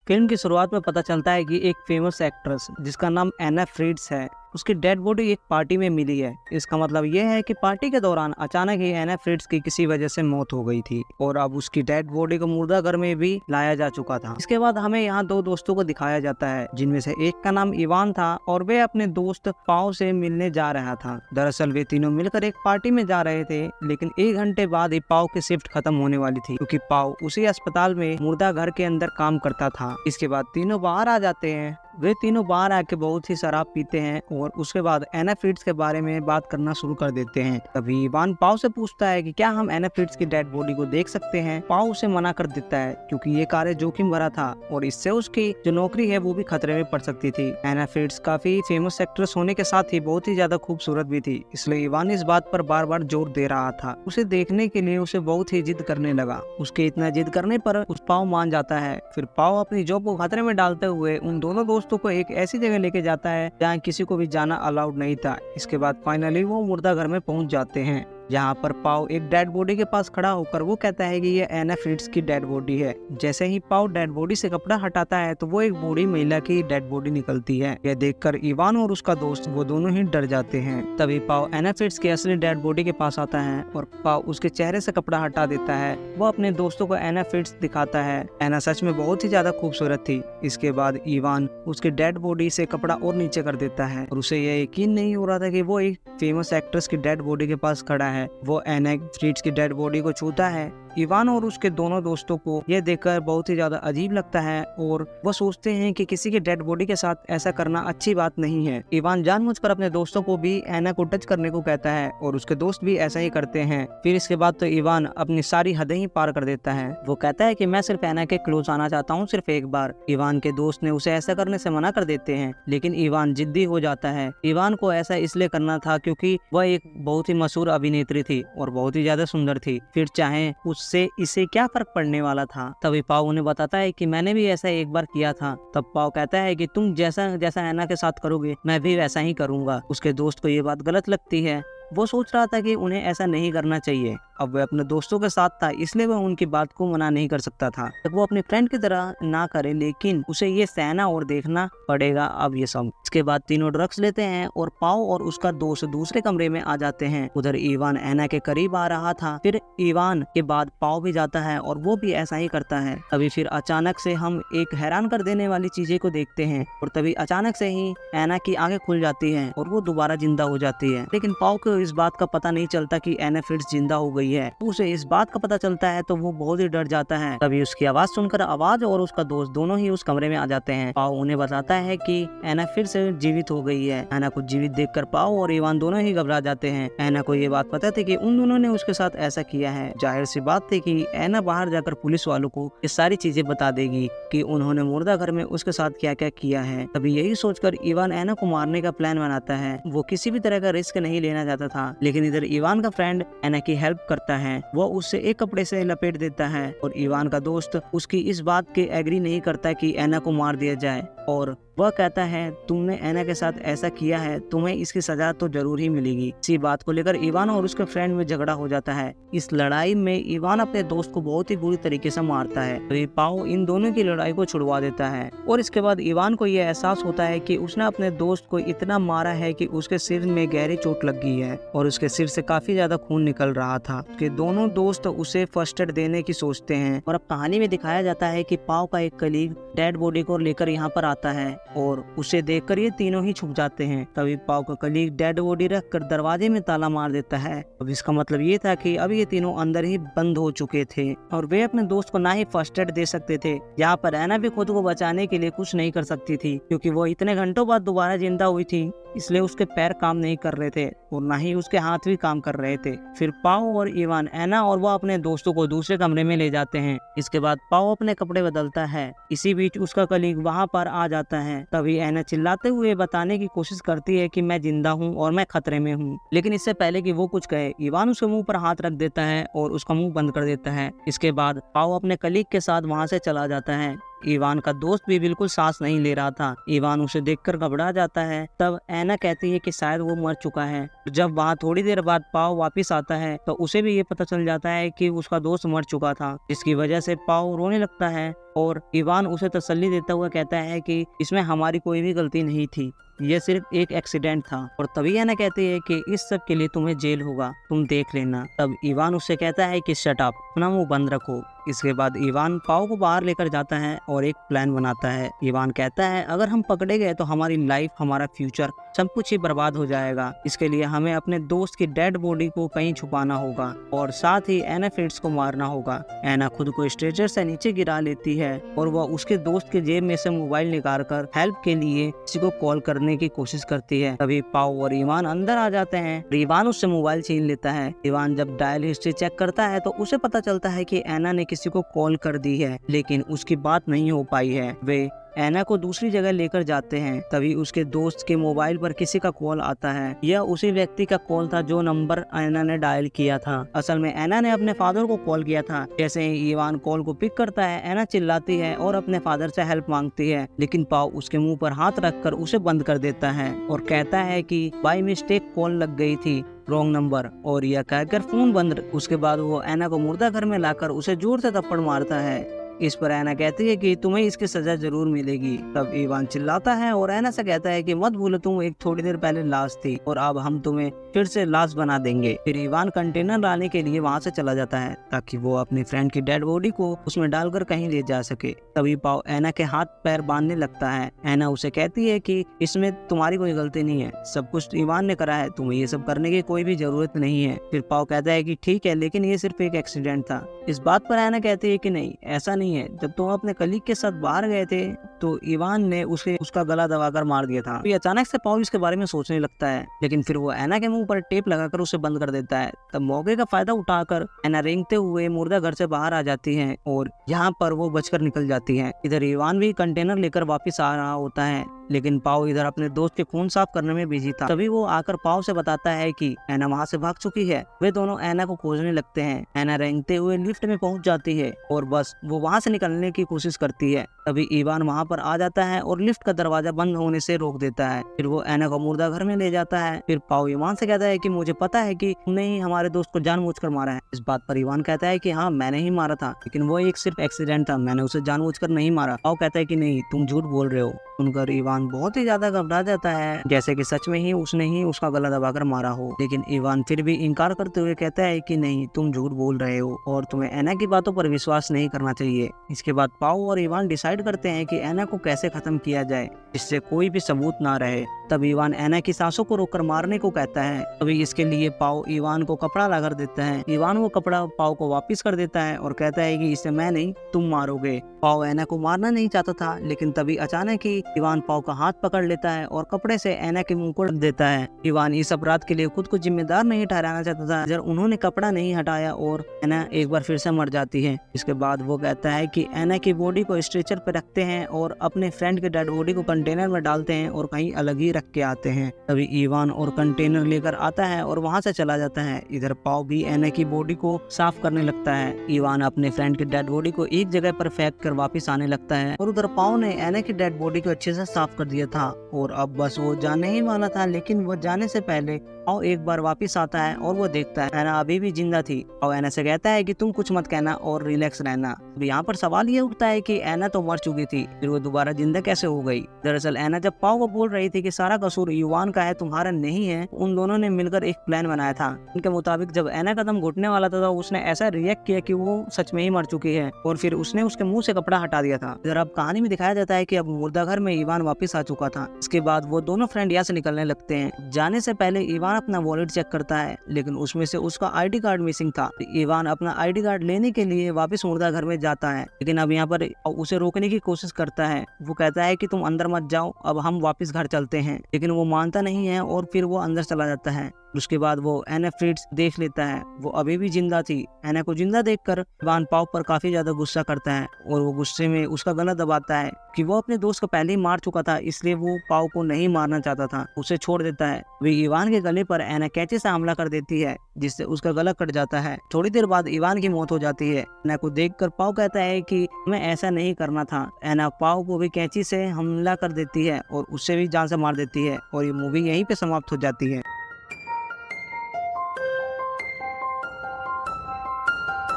Film की शुरुआत में पता चलता है कि एक फेमस एक्ट्रेस जिसका नाम एना फ्रीड्स है, उसकी डेड बॉडी एक पार्टी में मिली है। इसका मतलब यह है कि पार्टी के दौरान अचानक ही एना फ्रीड्स की किसी वजह से मौत हो गई थी और अब उसकी डेड बॉडी को मुर्दाघर में भी लाया जा चुका था। इसके बाद हमें यहाँ दो दोस्तों को दिखाया जाता है, जिनमें से एक का नाम इवान था और वे अपने दोस्त पाओ से मिलने जा रहा था। दरअसल वे तीनों मिलकर एक पार्टी में जा रहे थे, लेकिन 1 घंटे बाद ही पाओ की शिफ्ट खत्म होने वाली थी, क्योंकि पाओ उसी अस्पताल में मुर्दाघर के अंदर काम करता था। इसके बाद तीनों बाहर आ जाते हैं। वे तीनों बाहर आके बहुत ही शराब पीते हैं और उसके बाद एना फ्रीड्स के बारे में बात करना शुरू कर देते हैं। तभी इवान पाओ से पूछता है कि क्या हम एना फ्रीड्स की डेड बॉडी को देख सकते हैं। पाओ उसे मना कर देता है क्योंकि ये कार्य जोखिम भरा था और इससे उसकी जो नौकरी है वो भी खतरे में पड़ सकती थी। एना फ्रीड्स काफी फेमस एक्ट्रेस होने के साथ ही बहुत ही ज्यादा खूबसूरत भी थी, इसलिए इवान इस बात पर बार बार जोर दे रहा था। उसे देखने के लिए उसे बहुत ही जिद करने लगा। उसके इतना जिद करने पर उस पाओ मान जाता है। फिर पाओ अपनी जॉब को खतरे में डालते हुए उन दोनों दोस्तों को एक ऐसी जगह लेके जाता है जहाँ किसी को भी जाना अलाउड नहीं था। इसके बाद फाइनली वो मुर्दाघर में पहुंच जाते हैं, जहाँ पर पाओ एक डेड बॉडी के पास खड़ा होकर वो कहता है कि ये एना फ्रीड्स की डेड बॉडी है। जैसे ही पाओ डेड बॉडी से कपड़ा हटाता है तो वो एक बूढ़ी महिला की डेड बॉडी निकलती है। यह देखकर इवान और उसका दोस्त वो दोनों ही डर जाते हैं। तभी पाओ एना फ्रीड्स की असली डेड बॉडी के पास आता है और पाओ उसके चेहरे से कपड़ा हटा देता है। वो अपने दोस्तों को एना फ्रीड्स दिखाता है। एना सच में बहुत ही ज्यादा खूबसूरत थी। इसके बाद इवान उसके डेड बॉडी से कपड़ा और नीचे कर देता है और उसे यह यकीन नहीं हो रहा था कि वो एक फेमस एक्ट्रेस की डेड बॉडी के पास खड़ा है। वो एना फ्रीड्स की डेड बॉडी को छूता है। इवान और उसके दोनों दोस्तों को यह देखकर बहुत ही ज्यादा अजीब लगता है और वो सोचते हैं कि किसी की डेड बॉडी के साथ ऐसा करना अच्छी बात नहीं है। इवान जानबूझकर अपने दोस्तों को भी एना को टच करने को कहता है और उसके दोस्त भी ऐसा ही करते हैं। फिर इसके बाद तो इवान अपनी सारी हदें ही पार कर देता है। वो कहता है कि मैं सिर्फ एना के क्लोज आना चाहता हूँ, सिर्फ एक बार। इवान के दोस्त ने उसे ऐसा करने से मना कर देते हैं, लेकिन इवान जिद्दी हो जाता है। इवान को ऐसा इसलिए करना था क्योंकि वह एक बहुत ही मशहूर अभिनेत्री थी और बहुत ही ज्यादा सुंदर थी। फिर चाहे उससे इसे क्या फर्क पड़ने वाला था। तभी पाओ उन्हें बताता है कि मैंने भी ऐसा एक बार किया था। तब पाओ कहता है कि तुम जैसा एना के साथ करोगे मैं भी वैसा ही करूंगा। उसके दोस्त को ये बात गलत लगती है। वो सोच रहा था कि उन्हें ऐसा नहीं करना चाहिए। अब वह अपने दोस्तों के साथ था, इसलिए वह उनकी बात को मना नहीं कर सकता था। तब वो अपने फ्रेंड की तरह ना करे, लेकिन उसे ये सहना और देखना पड़ेगा अब ये सब। इसके बाद तीनों ड्रग्स लेते हैं और पाओ और उसका दोस्त दूसरे कमरे में आ जाते हैं। उधर इवान एना के करीब आ रहा था। फिर इवान के बाद पाओ भी जाता है और वो भी ऐसा ही करता है। तभी फिर अचानक से हम एक हैरान कर देने वाली चीजें को देखते हैं और तभी अचानक से ही एना की आंखें खुल जाती है और वो दोबारा जिंदा हो जाती है। लेकिन पाओ को इस बात का पता नहीं चलता कि एना फ्रीड्स जिंदा हो गई है। उसे इस बात का पता चलता है तो वो बहुत ही डर जाता है। तभी उसकी आवाज सुनकर आवाज और उसका दोस्त दोनों ही उस कमरे में आ जाते हैं। पाओ उन्हें बताता है कि एना फिर से जीवित हो गई है। एना को जीवित देखकर पाओ और इवान दोनों ही घबरा जाते हैं। एना को ये बात पता थी कि उन दोनों ने उसके साथ ऐसा किया है। जाहिर सी बात थी कि एना बाहर जाकर पुलिस वालों को ये सारी चीजें बता देगी कि उन्होंने मुर्दाघर में उसके साथ क्या क्या किया है। तभी यही सोचकर इवान एना को मारने का प्लान बनाता है। वो किसी भी तरह का रिस्क नहीं लेना चाहता था, लेकिन इधर इवान का फ्रेंड एना की हेल्प करता है। वो उससे एक कपड़े से लपेट देता है और इवान का दोस्त उसकी इस बात के एग्री नहीं करता कि एना को मार दिया जाए और वह कहता है तुमने एना के साथ ऐसा किया है, तुम्हें इसकी सजा तो जरूर ही मिलेगी। इसी बात को लेकर इवान और उसके फ्रेंड में झगड़ा हो जाता है। इस लड़ाई में इवान अपने दोस्त को बहुत ही बुरी तरीके से मारता है। तो पाओ इन दोनों की लड़ाई को छुड़वा देता है और इसके बाद इवान को यह एहसास होता है कि उसने अपने दोस्त को इतना मारा है कि उसके सिर में गहरी चोट लग गई है और उसके सिर से काफी ज्यादा खून निकल रहा था। उसके दोनों दोस्त उसे फर्स्ट एड देने की सोचते हैं और अब कहानी में दिखाया जाता है कि पाओ का एक कलीग डेड बॉडी को लेकर यहाँ पर आता है और उसे देखकर ये तीनों ही छुप जाते हैं। तभी पाओ का कलीग डेड बॉडी रखकर दरवाजे में ताला मार देता है। अब इसका मतलब ये था कि अब ये तीनों अंदर ही बंद हो चुके थे और वे अपने दोस्त को ना ही फर्स्ट एड दे सकते थे। यहाँ पर एना भी खुद को बचाने के लिए कुछ नहीं कर सकती थी, क्योंकि वो इतने घंटों बाद दोबारा जिंदा हुई थी, इसलिए उसके पैर काम नहीं कर रहे थे और ना ही उसके हाथ भी काम कर रहे थे। फिर पाओ और इवान एना और वो अपने दोस्तों को दूसरे कमरे में ले जाते हैं। इसके बाद पाओ अपने कपड़े बदलता है। इसी बीच उसका कलीग वहाँ पर आ जाता है। तभी एना चिल्लाते हुए बताने की कोशिश करती है कि मैं जिंदा हूँ और मैं खतरे में हूँ, लेकिन इससे पहले कि वो कुछ कहे इवान उसके मुंह पर हाथ रख देता है और उसका मुंह बंद कर देता है। इसके बाद पाओ अपने कलीग के साथ वहाँ से चला जाता है। इवान का दोस्त भी बिल्कुल सांस नहीं ले रहा था। इवान उसे देखकर घबरा जाता है। तब एना कहती है कि शायद वो मर चुका है। जब वहाँ थोड़ी देर बाद पाओ वापस आता है तो उसे भी ये पता चल जाता है कि उसका दोस्त मर चुका था, जिसकी वजह से पाओ रोने लगता है और इवान उसे तसल्ली देता हुआ कहता है कि इसमें हमारी कोई भी गलती नहीं थी, यह सिर्फ एक एक्सीडेंट था। और तभी एना कहती है कि इस सब के लिए तुम्हें जेल होगा, तुम देख लेना। तब इवान उससे कहता है कि शट अप, अपना मुंह बंद रखो। इसके बाद इवान पाओ को बाहर लेकर जाता है और एक प्लान बनाता है। इवान कहता है अगर हम पकड़े गए तो हमारी लाइफ, हमारा फ्यूचर, सब कुछ ही बर्बाद हो जाएगा। इसके लिए हमें अपने दोस्त की डेड बॉडी को कहीं छुपाना होगा और साथ ही एना फ्रिट्ज को मारना होगा। एना खुद को स्ट्रेचर से नीचे गिरा लेती है और वह उसके दोस्त के जेब में से मोबाइल निकाल कर हेल्प के लिए किसी को कॉल करने की कोशिश करती है। तभी पाओ और इवान अंदर आ जाते हैं। इवान उससे मोबाइल छीन लेता है। इवान जब डायल हिस्ट्री चेक करता है तो उसे पता चलता है कि एना ने किसी को कॉल कर दी है, लेकिन उसकी बात नहीं हो पाई है। वे एना को दूसरी जगह लेकर जाते हैं। तभी उसके दोस्त के मोबाइल पर किसी का कॉल आता है। यह उसी व्यक्ति का कॉल था जो नंबर एना ने डायल किया था। असल में एना ने अपने फादर को कॉल किया था। जैसे ही इवान कॉल को पिक करता है, एना चिल्लाती है और अपने फादर से हेल्प मांगती है, लेकिन पाओ उसके मुंह पर हाथ रखकर उसे बंद कर देता है और कहता है कि बाय मिस्टेक कॉल लग गई थी, रॉन्ग नंबर, और यह कहकर फोन बंद। उसके बाद वो एना को मुर्दा घर में लाकर उसे जोर से थप्पड़ मारता है। इस पर एना कहती है कि तुम्हें इसकी सजा जरूर मिलेगी। तब इवान चिल्लाता है और एना से कहता है कि मत भूलो तुम एक थोड़ी देर पहले लाश थी और अब हम तुम्हें फिर से लाश बना देंगे। फिर इवान कंटेनर लाने के लिए वहाँ से चला जाता है ताकि वो अपनी फ्रेंड की डेड बॉडी को उसमें डालकर कहीं ले जा सके। तभी पाओ एना के हाथ पैर बांधने लगता है। एना उसे कहती है कि इसमें तुम्हारी कोई गलती नहीं है, सब कुछ इवान ने करा है, तुम्हें ये सब करने की कोई भी जरूरत नहीं है। फिर पाओ कहता है कि ठीक है, लेकिन ये सिर्फ एक एक्सीडेंट था। इस बात पर एना कहती है कि नहीं, ऐसा नहीं है, जब तुम अपने कलीग के साथ बाहर गए थे तो इवान ने उसका गला दबाकर मार दिया था। तो अचानक से पाओ इसके बारे में सोचने लगता है, लेकिन फिर वो एना के मुंह पर टेप लगाकर उसे बंद कर देता है। तब मौके का फायदा उठाकर एना रेंगते हुए मुर्दा घर से बाहर आ जाती है और यहाँ पर वो बचकर निकल जाती है। इधर इवान भी कंटेनर लेकर वापस आ रहा होता है, लेकिन पाओ इधर अपने दोस्त के खून साफ करने में बिजी था। तभी वो आकर पाओ से बताता है कि एना वहाँ से भाग चुकी है। वे दोनों एना को खोजने लगते हैं। एना रेंगते हुए लिफ्ट में पहुंच जाती है और बस वो वहाँ से निकलने की कोशिश करती है। तभी इवान वहाँ पर आ जाता है और लिफ्ट का दरवाजा बंद होने से रोक देता है। फिर वो एना को मुर्दा घर में ले जाता है। फिर पाओ इवान से कहता है कि मुझे पता है कि तुमने ही हमारे दोस्त को जानबूझकर मारा है। इस बात पर इवान कहता है कि हाँ, मैंने ही मारा था, लेकिन वो एक सिर्फ एक्सीडेंट था, मैंने उसे जानबूझकर नहीं मारा। पाओ कहता है कि नहीं, तुम झूठ बोल रहे हो। सुनकर इवान बहुत ही ज्यादा घबरा जाता है, जैसे कि सच में ही उसने ही उसका गला दबाकर मारा हो। लेकिन इवान फिर भी इनकार करते हुए कहता है कि नहीं, तुम झूठ बोल रहे हो और तुम्हें एना की बातों पर विश्वास नहीं करना चाहिए। इसके बाद पाओ और इवान डिसाइड करते हैं कि एना को कैसे खत्म किया जाए जिससे कोई भी सबूत ना रहे। तब इवान एना की सांसों को रोककर मारने को कहता है। तभी इसके लिए पाओ इवान को कपड़ा लाकर देता है। इवान वो कपड़ा पाओ को वापस कर देता है और कहता है कि इसे मैं नहीं, तुम मारोगे। पाओ एना को मारना नहीं चाहता था, लेकिन तभी अचानक ही इवान पाओ का हाथ पकड़ लेता है और कपड़े से एना के मुंह को ढक देता है। इवान इस अपराध के लिए खुद को जिम्मेदार नहीं ठहराना चाहता था जब उन्होंने कपड़ा नहीं हटाया और एना एक बार फिर से मर जाती है। इसके बाद वो कहता है कि एना की बॉडी को स्ट्रेचर पे रखते हैं और अपने फ्रेंड के डेड बॉडी को कंटेनर में डालते हैं और कहीं अलग ही रख के आते हैं। तभी इवान और कंटेनर लेकर आता है और वहाँ से चला जाता है। इधर पाओ भी एना की बॉडी को साफ करने लगता है। इवान अपने फ्रेंड की डेड बॉडी को एक जगह पर फेंक कर वापस आने लगता है और उधर पाओ ने एना की डेड बॉडी को अच्छे से साफ कर दिया था और अब बस वो जाने ही वाला था। लेकिन वो जाने से पहले पाओ एक बार वापस आता है और वो देखता है एना अभी भी जिंदा थी। और एना से कहता है कि तुम कुछ मत कहना और रिलैक्स रहना। अब यहाँ पर सवाल ये उठता है कि एना तो मर चुकी थी, फिर वो दोबारा जिंदा कैसे हो गई। दरअसल एना जब पाओ को बोल रही थी कि सारा कसूर इवान का है, तुम्हारा नहीं है, उन दोनों ने मिलकर एक प्लान बनाया था। उनके मुताबिक जब एना कदम घुटने वाला था तो उसने ऐसा रिएक्ट किया कि वो सच में ही मर चुकी है और फिर उसने उसके मुंह से कपड़ा हटा दिया था। इधर अब कहानी में दिखाया जाता है कि अब मुर्दा घर में इवान वापस आ चुका था। इसके बाद वो दोनों फ्रेंड यहाँ से निकलने लगते हैं। जाने से पहले इवान अपना वॉलेट चेक करता है, लेकिन उसमें से उसका आईडी कार्ड मिसिंग था। इवान अपना आईडी कार्ड लेने के लिए वापस मुर्दा घर में जाता है, लेकिन अब यहाँ पर उसे रोकने की कोशिश करता है। वो कहता है कि तुम अंदर मत जाओ, अब हम वापस घर चलते हैं, लेकिन वो मानता नहीं है और फिर वो अंदर चला जाता है। उसके बाद वो एना फ्रिट्ज देख लेता है, वो अभी भी जिंदा थी। एना को जिंदा देखकर इवान पाओ पर काफी ज्यादा गुस्सा करता है और वो गुस्से में उसका गला दबाता है कि वो अपने दोस्त को पहले ही मार चुका था, इसलिए वो पाओ को नहीं मारना चाहता था, उसे छोड़ देता है। वे इवान के गले पर एना कैंची से हमला कर देती है जिससे उसका गला कट जाता है। थोड़ी देर बाद इवान की मौत हो जाती है। एना को देखकर पाओ कहता है कि हमें ऐसा नहीं करना था। एना पाओ को भी कैंची से हमला कर देती है और उससे भी जान से मार देती है और ये मूवी यहीं पे समाप्त हो जाती है।